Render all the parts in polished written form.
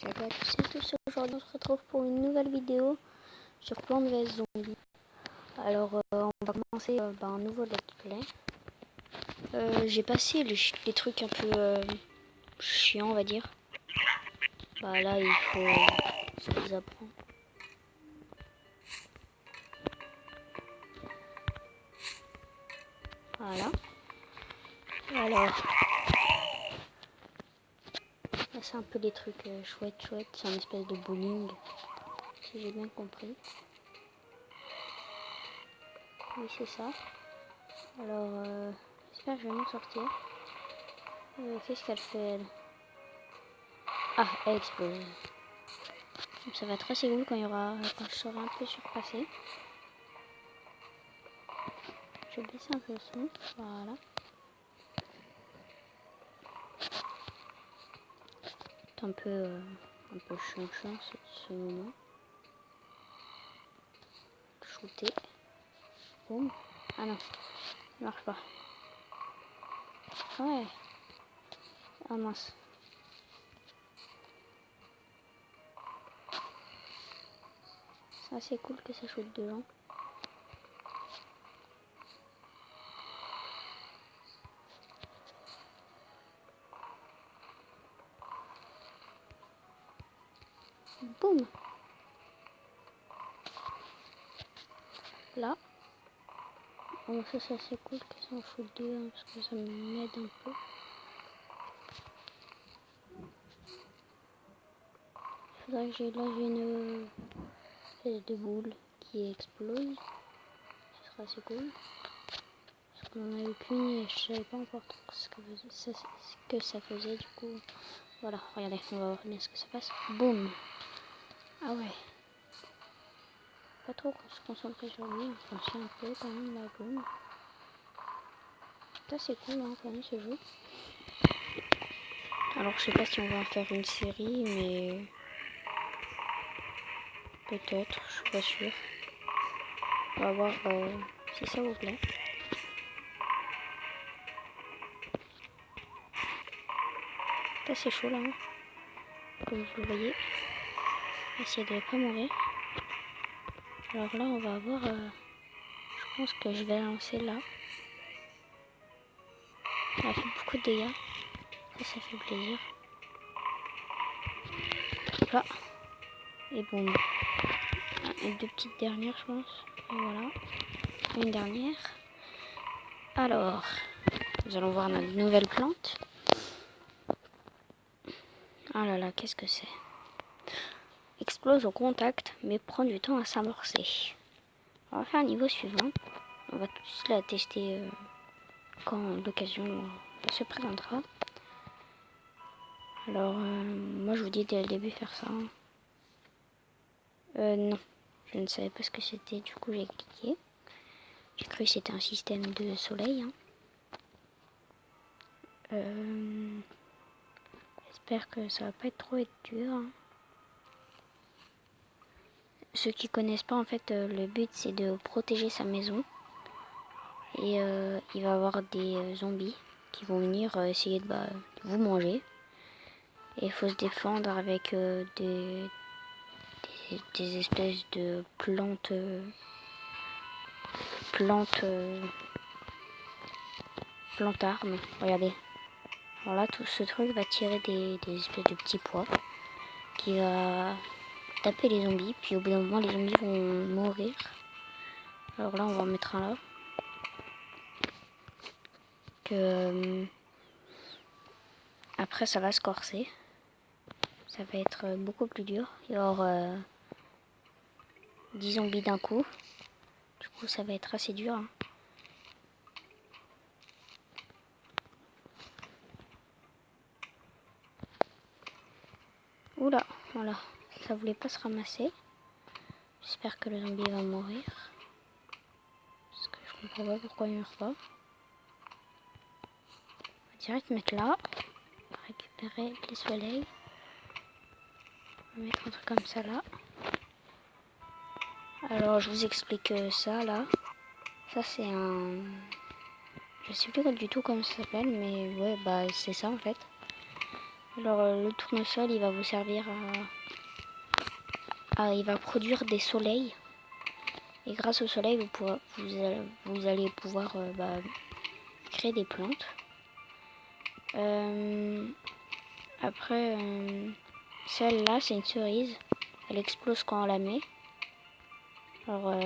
Salut à tous et tous, aujourd'hui on se retrouve pour une nouvelle vidéo sur Plants vs Zombies. Alors on va commencer un nouveau let's play. J'ai passé les trucs un peu chiants on va dire. Bah là il faut se les apprendre. Voilà. Alors là c'est un peu des trucs chouettes, c'est une espèce de bowling si j'ai bien compris. Oui c'est ça. Alors j'espère que je vais m'en sortir. Qu'est-ce qu'elle fait elle? Ah, elle explose. Donc ça va être assez cool quand je serai un peu surpassé. Je vais baisser un peu le son, voilà. C'est un peu chiant ce moment. Shooter. Boum. Ah non, ça marche pas. Ouais. Ah mince. C'est assez cool que ça shoote de gens. Boum. Là. Bon ça c'est assez cool que ça en shoot deux parce que ça m'aide un peu. Faudrait que j'ai une espèce de boule qui explose. Ce sera assez cool. Parce qu'on en a eu qu'une et je savais pas encore ce que ça faisait du coup. Voilà, regardez, on va voir bien ce que ça passe. Boum. Ah ouais. Pas trop se concentrer sur lui, on s'en un peu quand même la boum. Ça c'est cool hein, quand même ce jeu. Alors je sais pas si on va en faire une série mais peut-être, je suis pas sûre. On va voir si ça vous plaît. Ça c'est chaud là, hein. Comme vous le voyez. Essayer de ne pas mourir. Alors là on va avoir, je pense que je vais la lancer là. Elle a fait beaucoup de dégâts. Ça fait plaisir. Là. Et bon. Et deux petites dernières je pense. Et voilà. Une dernière. Alors, nous allons voir notre nouvelle plante. Ah là là, qu'est-ce que c'est? Explose au contact, mais prend du temps à s'amorcer. On va faire un niveau suivant. On va tous la tester quand l'occasion se présentera. Alors, moi je vous dis dès le début faire ça. Non, je ne savais pas ce que c'était, du coup j'ai cliqué. J'ai cru que c'était un système de soleil. Hein. J'espère que ça va pas être trop dur. Hein. Ceux qui connaissent pas, en fait, le but c'est de protéger sa maison. Et il va y avoir des zombies qui vont venir essayer de vous manger. Et il faut se défendre avec des espèces de plantes armes. Regardez. Alors là, tout ce truc va tirer des espèces de petits pois qui va taper les zombies. Puis au bout d'un moment, les zombies vont mourir. Alors là, on va en mettre un là. Après, ça va se corser. Ça va être beaucoup plus dur. Il va y avoir 10 zombies d'un coup. Du coup, ça va être assez dur. Hein. Oula, voilà. Ça voulait pas se ramasser. J'espère que le zombie va mourir. Parce que je comprends pas pourquoi il meurt pas. On va direct mettre là. On va récupérer les soleils. On va mettre un truc comme ça là. Alors, je vous explique ça là. Ça, c'est un... Je sais plus du tout comment ça s'appelle, mais ouais, bah c'est ça en fait. Alors le tournesol il va vous servir il va produire des soleils. Et grâce au soleil vous allez pouvoir créer des plantes. Après celle-là c'est une cerise. Elle explose quand on la met. Alors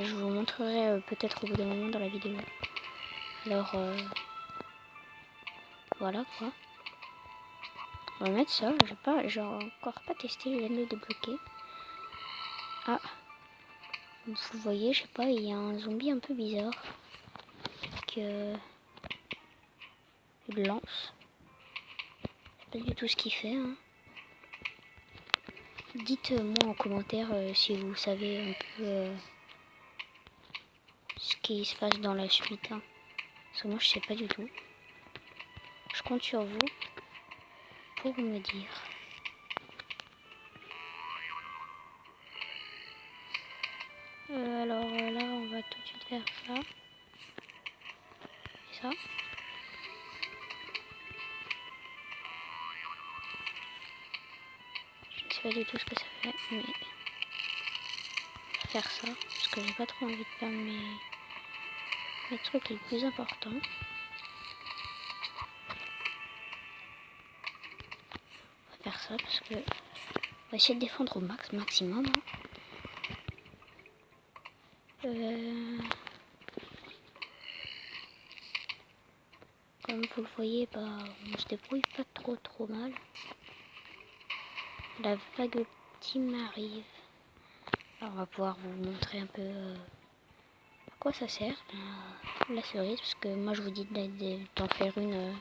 je vous montrerai peut-être au bout d'un moment dans la vidéo. Alors voilà quoi. On va mettre ça. J'ai encore pas testé, je viens de le débloquer. Ah, vous voyez, je sais pas, il y a un zombie un peu bizarre. Une lance. Je sais pas du tout ce qu'il fait. Hein. Dites-moi en commentaire si vous savez un peu ce qui se passe dans la suite. Hein. Parce que moi je sais pas du tout. Je compte sur vous pour me dire. Alors là on va tout de suite faire ça. Et ça. Je ne sais pas du tout ce que ça fait, mais faire ça, parce que j'ai pas trop envie de faire mes trucs les plus importants. On va faire ça parce que on va essayer de défendre au maximum. Hein. Comme vous le voyez, on se débrouille pas trop mal. La vague ultime arrive. Alors on va pouvoir vous montrer un peu à quoi ça sert la cerise, parce que moi je vous dis d'en faire une,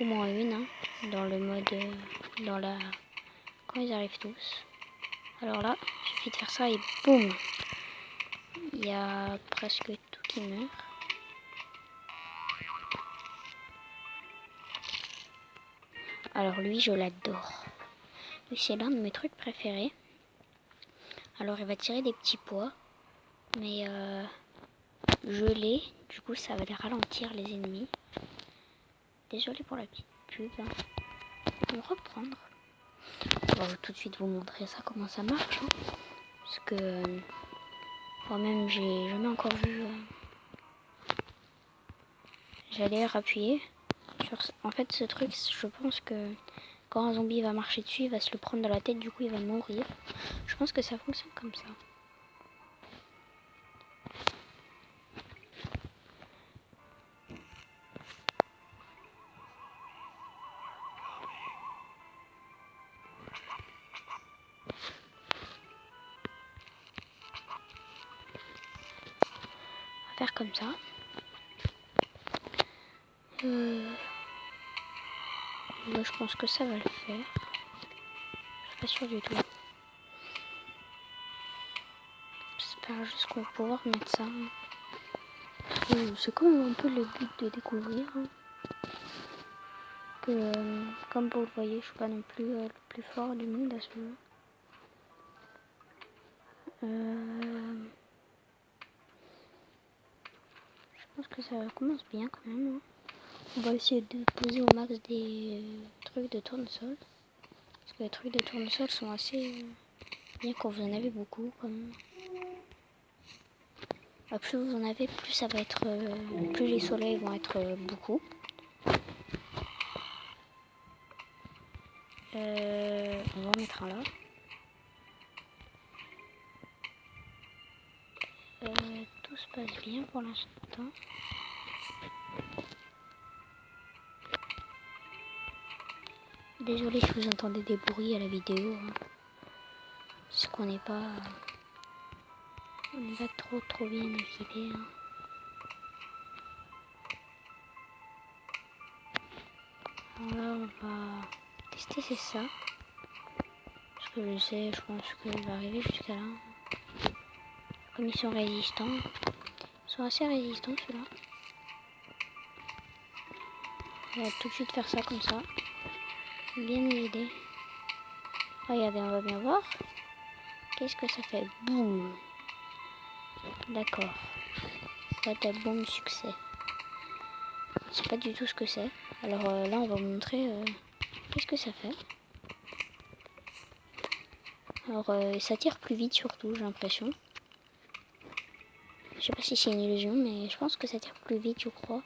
au moins une, hein, dans le mode, quand ils arrivent tous. Alors là, il suffit de faire ça et boum, il y a presque tout qui meurt. Alors lui, je l'adore. Lui, c'est l'un de mes trucs préférés. Alors il va tirer des petits pois, mais gelés, du coup ça va les ralentir les ennemis. Désolé pour la petite pub. Hein. On va reprendre. On va tout de suite vous montrer ça, comment ça marche. Hein. Parce que moi-même j'ai jamais encore vu. J'allais appuyer sur. En fait, ce truc, je pense que quand un zombie va marcher dessus, il va se le prendre dans la tête, du coup il va mourir. Je pense que ça fonctionne comme ça. On va faire comme ça. Moi, je pense que ça va le faire. Je suis pas sûre du tout. J'espère juste qu'on va pouvoir mettre ça. C'est quand même un peu le but de découvrir. Hein. Que, comme vous le voyez, je suis pas non plus le plus fort du monde à ce jeu. Je pense que ça commence bien quand même. Hein. On va essayer de poser au max des trucs de tournesol. Parce que les trucs de tournesol sont assez bien quand vous en avez beaucoup quand même. Plus vous en avez, plus ça va être, plus les soleils vont être beaucoup. On va en mettre un là. Tout se passe bien pour l'instant. Désolé si vous entendez des bruits à la vidéo. Hein. C'est qu'on n'est pas, trop bien équipé. Hein. Alors là, on va tester, c'est ça. Parce que je sais, je pense qu'il va arriver jusqu'à là. Comme ils sont résistants. Ils sont assez résistants ceux-là. On va tout de suite faire ça comme ça. Bien nous aider. Regardez, on va bien voir. Qu'est-ce que ça fait? Boum. D'accord. Boum, succès. sais pas du tout ce que c'est. Alors là, on va vous montrer qu'est-ce que ça fait. Alors, ça tire plus vite surtout, j'ai l'impression. Je sais pas si c'est une illusion, mais je pense que ça tire plus vite, je crois.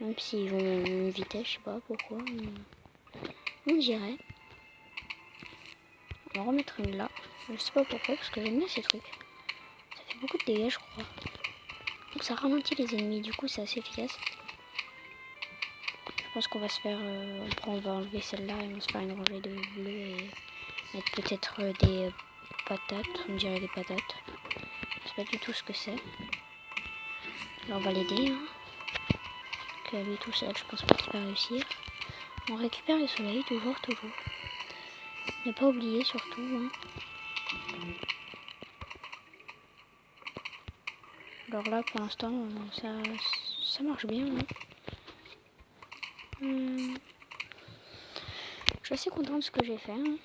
Même s'ils vont une vitesse, je sais pas pourquoi. On dirait. On va remettre une là. Je sais pas pourquoi, parce que j'aime bien ces trucs. Ça fait beaucoup de dégâts, je crois. Donc ça ralentit les ennemis, du coup c'est assez efficace. Je pense qu'on va se faire... on va enlever celle-là et on va se faire une rangée de bleu et mettre peut-être des patates. On dirait des patates. Je sais pas du tout ce que c'est. Alors on va l'aider. Hein. Que lui tout seul, je pense pas qu'il va réussir. On récupère le soleil, toujours. Ne pas oublier surtout. Hein. Alors là, pour l'instant, ça marche bien. Hein. Je suis assez contente de ce que j'ai fait. Hein.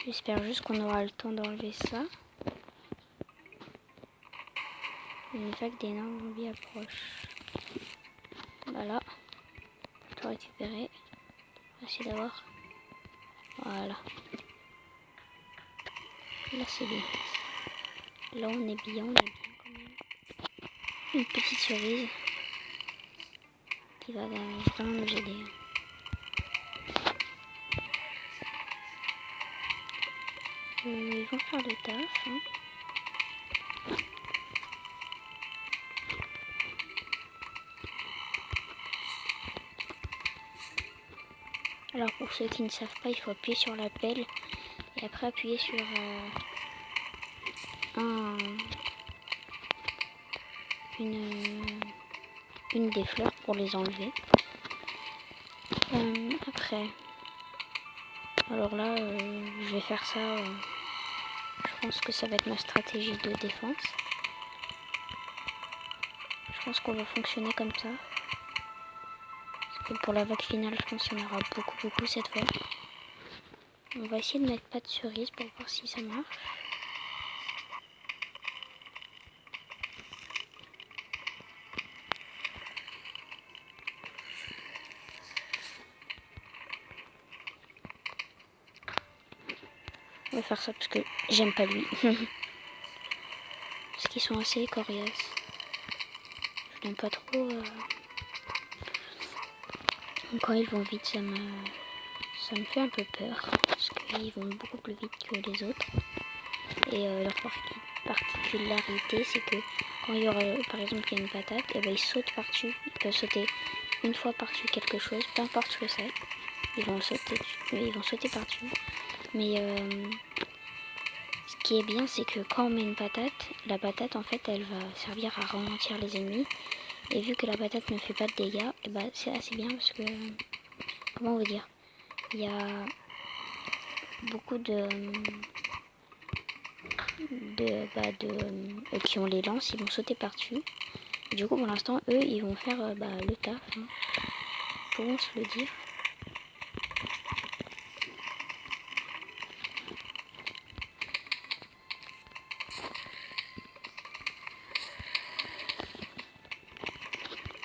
J'espère juste qu'on aura le temps d'enlever ça. Une vague d'énormes zombies approche. Voilà. Tout récupérer. Merci d'avoir. Voilà. Là c'est bien. Là on est bien quand même. Une petite cerise qui va vraiment nous aider. Ils vont faire le taf. Hein. Alors pour ceux qui ne savent pas, il faut appuyer sur la pelle et après appuyer sur une des fleurs pour les enlever. Après, alors là, je vais faire ça. Je pense que ça va être ma stratégie de défense. Je pense qu'on va fonctionner comme ça. Parce que pour la vague finale, je pense qu'il y en aura beaucoup cette fois. On va essayer de mettre pas de cerise pour voir si ça marche. On va faire ça parce que j'aime pas lui. Parce qu'ils sont assez coriaces. Je n'aime pas trop. Quand ils vont vite, ça me fait un peu peur. Parce qu'ils vont beaucoup plus vite que les autres. Et leur particularité, c'est que quand il y aura, par exemple, il y a une patate, et ben ils sautent par-dessus. Ils peuvent sauter une fois par-dessus quelque chose, peu importe ce que c'est. Ils vont sauter par-dessus. Mais ce qui est bien, c'est que quand on met une patate, la patate, en fait, elle va servir à ralentir les ennemis. Et vu que la patate ne fait pas de dégâts, et ben c'est assez bien parce que, comment vous dire, il y a beaucoup qui ont les lances, ils vont sauter par-dessus. Du coup, pour l'instant, eux, ils vont faire le taf. Hein. Pouvons se le dire.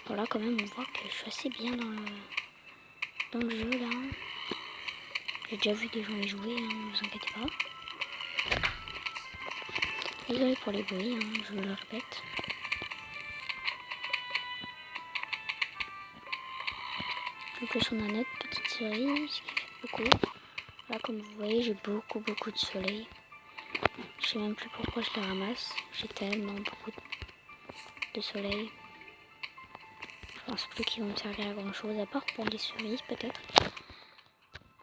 Voilà, quand même, on voit que je suis assez bien dans le jeu, là. J'ai déjà vu des gens y jouer, hein, ne vous inquiétez pas. Désolé pour les bruits, hein, je le répète. En plus, on a notre petite cerise qui fait beaucoup. Là, comme vous voyez, j'ai beaucoup de soleil. Je sais même plus pourquoi je les ramasse. J'ai tellement beaucoup de soleil. Je pense plus qu'ils vont me servir à grand chose, à part pour les cerises peut-être.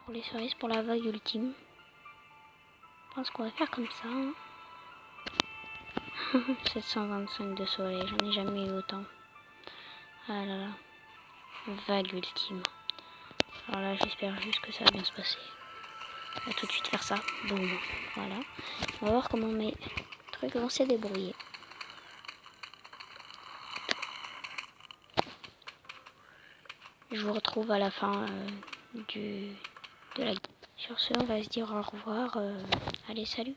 Pour les cerises, pour la vague ultime. Je pense qu'on va faire comme ça. Hein. 725 de soleil, j'en ai jamais eu autant. Ah là là. Vague ultime. Alors là, j'espère juste que ça va bien se passer. On va tout de suite faire ça. Boum. Voilà. On va voir comment mes trucs vont se débrouiller. Je vous retrouve à la fin de la... Sur ce, on va se dire au revoir. Allez, salut.